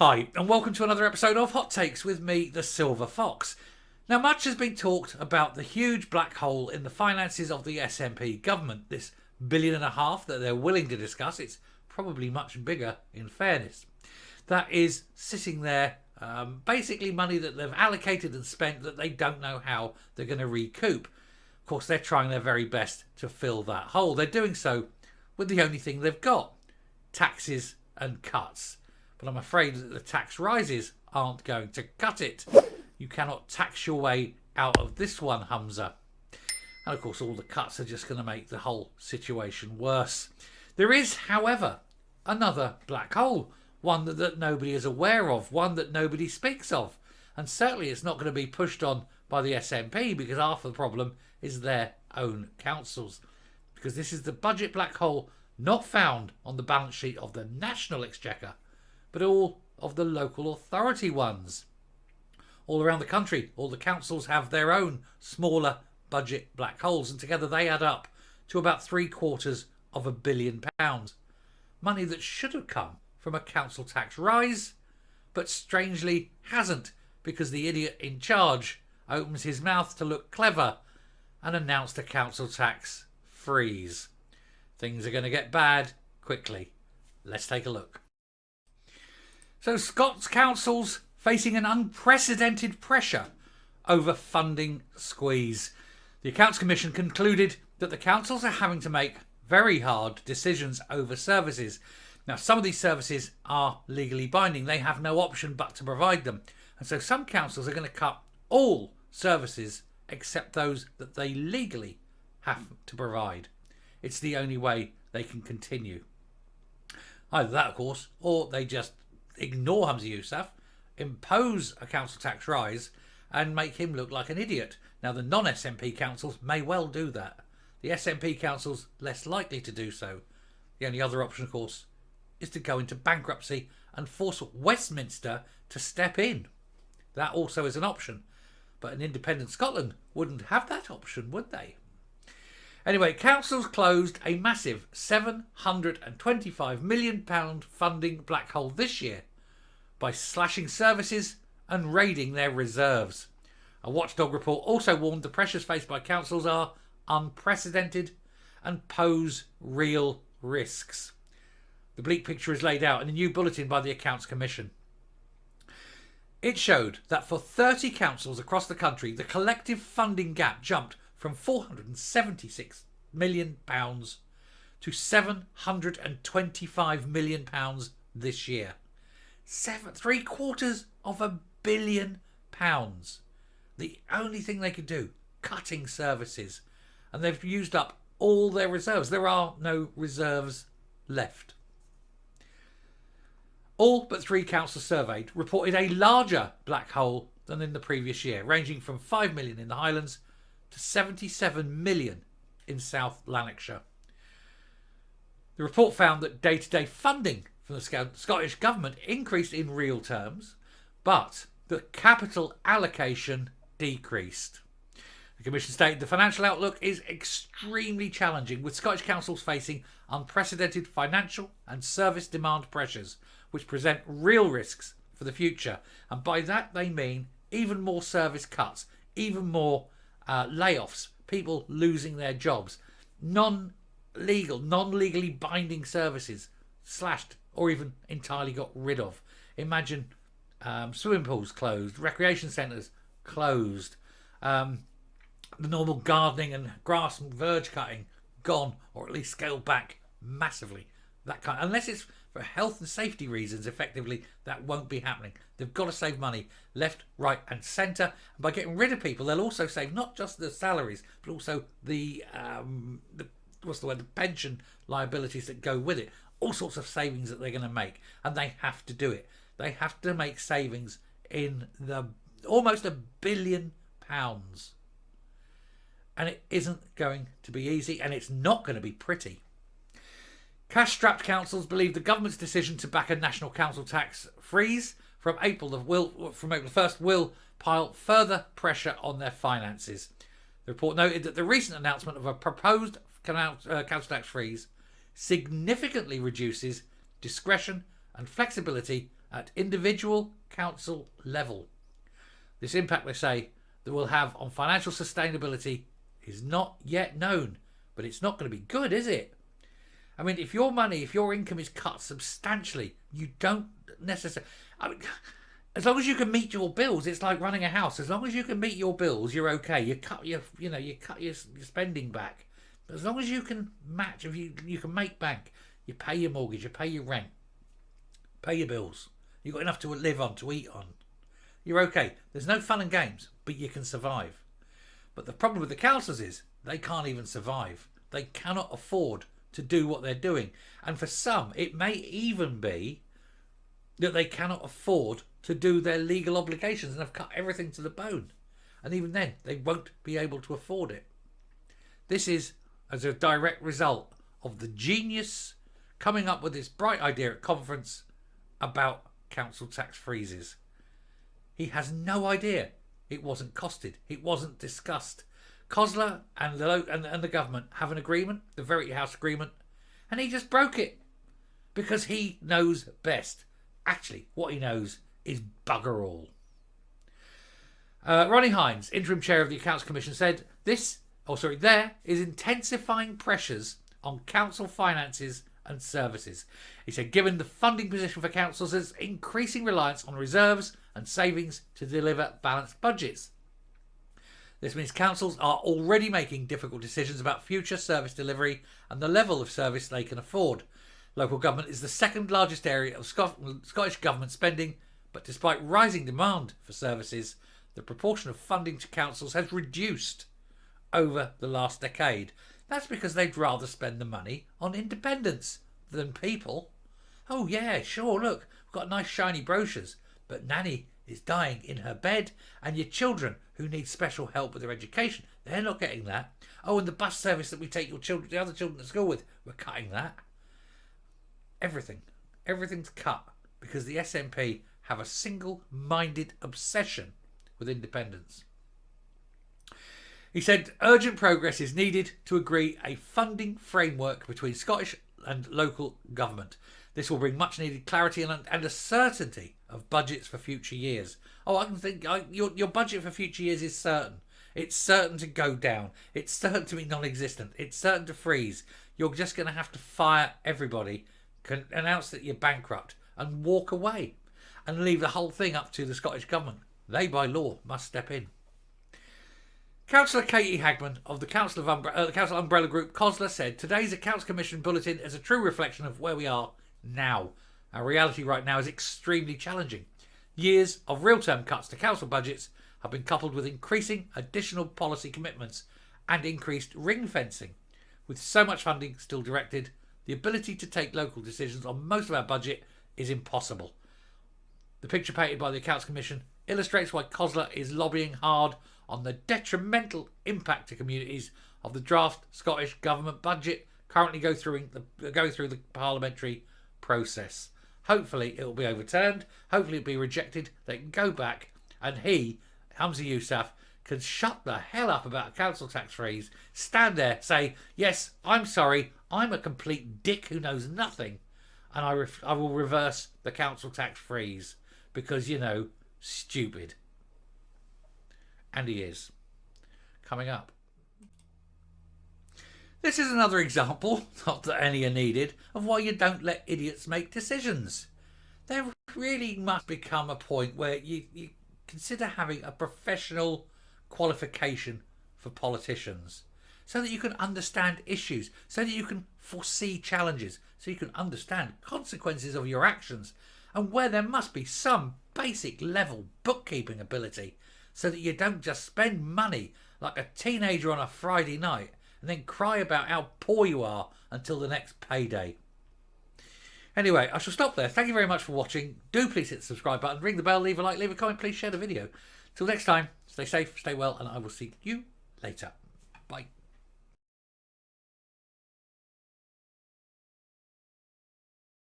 Hi, and welcome to another episode of Hot Takes with me, the Silver Fox. Now, much has been talked about the huge black hole in the finances of the SNP government. This $1.5 billion that they're willing to discuss, it's probably much bigger in fairness. That is sitting there, basically money that they've allocated and spent that they don't know how they're going to recoup. Of course, they're trying their very best to fill that hole. They're doing so with the only thing they've got, taxes and cuts. But I'm afraid that the tax rises aren't going to cut it. You cannot tax your way out of this one, Humza. And of course, all the cuts are just going to make the whole situation worse. There is, however, another black hole, one that nobody is aware of, one that nobody speaks of. And certainly it's not going to be pushed on by the SNP because half of the problem is their own councils. Because this is the budget black hole not found on the balance sheet of the National Exchequer, but all of the local authority ones. All around the country, all the councils have their own smaller budget black holes, and together they add up to about £750 million. Money that should have come from a council tax rise, but strangely hasn't, because the idiot in charge opens his mouth to look clever and announced a council tax freeze. Things are going to get bad quickly. Let's take a look. So Scots councils facing an unprecedented pressure over funding squeeze. The Accounts Commission concluded that the councils are having to make very hard decisions over services. Now, some of these services are legally binding. They have no option but to provide them. And so some councils are going to cut all services except those that they legally have to provide. It's the only way they can continue. Either that, of course, or they just ignore Humza Yousaf, impose a council tax rise and make him look like an idiot. Now, the non-SNP councils may well do that. The SNP councils less likely to do so. The only other option, of course, is to go into bankruptcy and force Westminster to step in. That also is an option. But an independent Scotland wouldn't have that option, would they? Anyway, councils closed a massive £725 million funding black hole this year by slashing services and raiding their reserves. A watchdog report also warned the pressures faced by councils are unprecedented and pose real risks. The bleak picture is laid out in a new bulletin by the Accounts Commission. It showed that for 30 councils across the country, the collective funding gap jumped from £476 million to £725 million this year. £750 million. The only thing they could do, cutting services. And they've used up all their reserves. There are no reserves left. All but 3 councils surveyed reported a larger black hole than in the previous year, ranging from 5 million in the Highlands to 77 million in South Lanarkshire. The report found that day-to-day funding from the Scottish Government increased in real terms, but the capital allocation decreased. The Commission stated the financial outlook is extremely challenging, with Scottish councils facing unprecedented financial and service demand pressures, which present real risks for the future. And by that they mean even more service cuts, even more layoffs, people losing their jobs, non-legally binding services slashed or even entirely got rid of. Imagine swimming pools closed, recreation centres closed, the normal gardening and grass and verge cutting gone, or at least scaled back massively. That kind, unless it's for health and safety reasons, effectively that won't be happening. They've got to save money left, right and centre, and by getting rid of people they'll also save not just the salaries but also the pension liabilities that go with it. All sorts of savings that they're going to make, and they have to do it. They have to make savings in the almost £1 billion, and it isn't going to be easy, and it's not going to be pretty. Cash-strapped councils believe the government's decision to back a national council tax freeze from April 1st will pile further pressure on their finances. The report noted that the recent announcement of a proposed council tax freeze significantly reduces discretion and flexibility at individual council level. This impact, they say, that will have on financial sustainability is not yet known, but it's not going to be good, is it? I mean, if your income is cut substantially, you don't necessarily... as long as you can meet your bills, it's like running a house. As long as you can meet your bills, you're okay. You cut your spending back. But as long as you can match, if you can make bank, you pay your mortgage, you pay your rent, pay your bills. You've got enough to live on, to eat on. You're okay. There's no fun and games, but you can survive. But the problem with the councils is they can't even survive. They cannot afford to do what they're doing. And for some, it may even be that they cannot afford to do their legal obligations and have cut everything to the bone. And even then, they won't be able to afford it. This is as a direct result of the genius coming up with this bright idea at conference about council tax freezes. He has no idea. It wasn't costed. It wasn't discussed. COSLA and the government have an agreement, the Verity House agreement, and he just broke it because he knows best. Actually, what he knows is bugger all. Ronnie Hines, interim chair of the Accounts Commission, said there is intensifying pressures on council finances and services. He said, given the funding position for councils, there's increasing reliance on reserves and savings to deliver balanced budgets. This means councils are already making difficult decisions about future service delivery and the level of service they can afford. Local government is the second largest area of Scottish government spending, but despite rising demand for services, the proportion of funding to councils has reduced over the last decade. That's because they'd rather spend the money on independence than people. Oh yeah, sure, look, we've got nice shiny brochures, but Nanny is dying in her bed, and your children who need special help with their education, they're not getting that. Oh, and the bus service that we take the other children to school with, we're cutting that. Everything's cut because the SNP have a single-minded obsession with independence. He said urgent progress is needed to agree a funding framework between Scottish and local government. This will bring much needed clarity and a certainty of budgets for future years. Oh, I can think your budget for future years is certain. It's certain to go down. It's certain to be non-existent. It's certain to freeze. You're just going to have to fire everybody, announce that you're bankrupt, and walk away, and leave the whole thing up to the Scottish Government. They, by law, must step in. Councillor Katie Hagman of the Council Umbrella Group COSLA said, today's Accounts Commission bulletin is a true reflection of where we are now. Our reality right now is extremely challenging. Years of real-term cuts to council budgets have been coupled with increasing additional policy commitments and increased ring-fencing. With so much funding still directed, the ability to take local decisions on most of our budget is impossible. The picture painted by the Accounts Commission illustrates why COSLA is lobbying hard on the detrimental impact to communities of the draft Scottish Government budget currently go through the parliamentary process. Hopefully it will be overturned. Hopefully it will be rejected. They can go back and Humza Yousaf, can shut the hell up about a council tax freeze, stand there, say, yes, I'm sorry, I'm a complete dick who knows nothing, and I will reverse the council tax freeze because, stupid. And he is. Coming up. This is another example, not that any are needed, of why you don't let idiots make decisions. There really must become a point where you consider having a professional qualification for politicians so that you can understand issues, so that you can foresee challenges, so you can understand consequences of your actions, and where there must be some basic level bookkeeping ability so that you don't just spend money like a teenager on a Friday night and then cry about how poor you are until the next payday. Anyway, I shall stop there. Thank you very much for watching. Do please hit the subscribe button, ring the bell, leave a like, leave a comment, please share the video. Till next time, stay safe, stay well, and I will see you later. Bye.